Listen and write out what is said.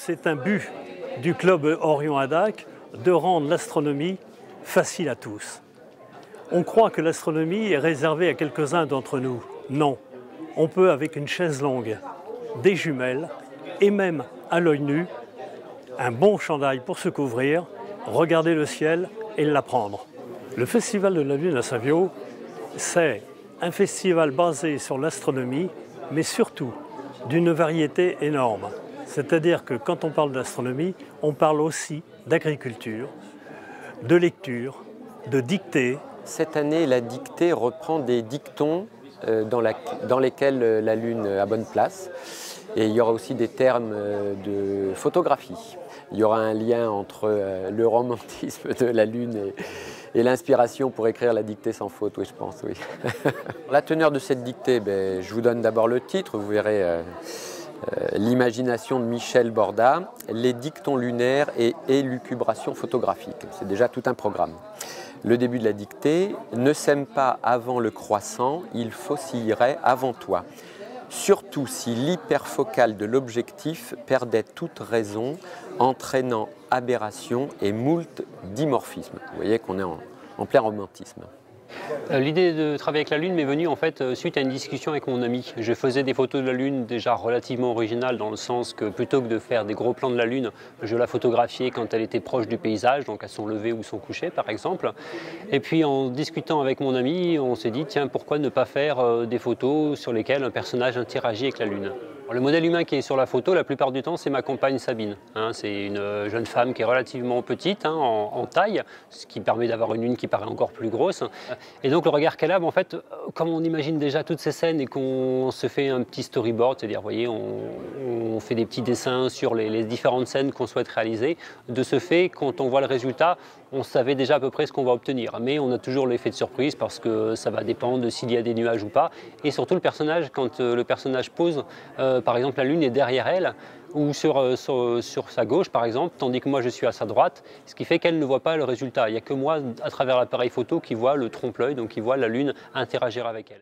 c'est un but du club Orion-Adac de rendre l'astronomie facile à tous. On croit que l'astronomie est réservée à quelques-uns d'entre nous. Non, on peut avec une chaise longue, des jumelles et même à l'œil nu, un bon chandail pour se couvrir, regarder le ciel et l'apprendre. Le Festival de la Lune à Savio, c'est un festival basé sur l'astronomie, mais surtout d'une variété énorme. C'est-à-dire que quand on parle d'astronomie, on parle aussi d'agriculture, de lecture, de dictée. Cette année, la dictée reprend des dictons dans lesquels la Lune a bonne place. Et il y aura aussi des termes de photographie. Il y aura un lien entre le romantisme de la Lune et l'inspiration pour écrire la dictée sans faute, oui, je pense, oui. La teneur de cette dictée, je vous donne d'abord le titre, vous verrez l'imagination de Michel Borda, les dictons lunaires et élucubrations photographiques. C'est déjà tout un programme. Le début de la dictée, ne sème pas avant le croissant, il faucillerait avant toi. Surtout si l'hyperfocale de l'objectif perdait toute raison, entraînant aberration et moult dimorphisme. Vous voyez qu'on est en plein romantisme. L'idée de travailler avec la Lune m'est venue en fait suite à une discussion avec mon ami. Je faisais des photos de la Lune déjà relativement originales dans le sens que plutôt que de faire des gros plans de la Lune, je la photographiais quand elle était proche du paysage, donc à son lever ou son coucher par exemple. Et puis en discutant avec mon ami, on s'est dit tiens, pourquoi ne pas faire des photos sur lesquelles un personnage interagit avec la Lune. Le modèle humain qui est sur la photo, la plupart du temps, c'est ma compagne Sabine. C'est une jeune femme qui est relativement petite en taille, ce qui permet d'avoir une lune qui paraît encore plus grosse. Et donc le regard qu'elle a, en fait, comme on imagine déjà toutes ces scènes et qu'on se fait un petit storyboard, c'est-à-dire, vous voyez, on fait des petits dessins sur les différentes scènes qu'on souhaite réaliser. De ce fait, quand on voit le résultat, on savait déjà à peu près ce qu'on va obtenir. Mais on a toujours l'effet de surprise parce que ça va dépendre de s'il y a des nuages ou pas. Et surtout le personnage, quand le personnage pose, par exemple la Lune est derrière elle ou sur sa gauche par exemple, tandis que moi je suis à sa droite, ce qui fait qu'elle ne voit pas le résultat. Il n'y a que moi, à travers l'appareil photo, qui voit le trompe-l'œil, donc qui voit la Lune interagir avec elle.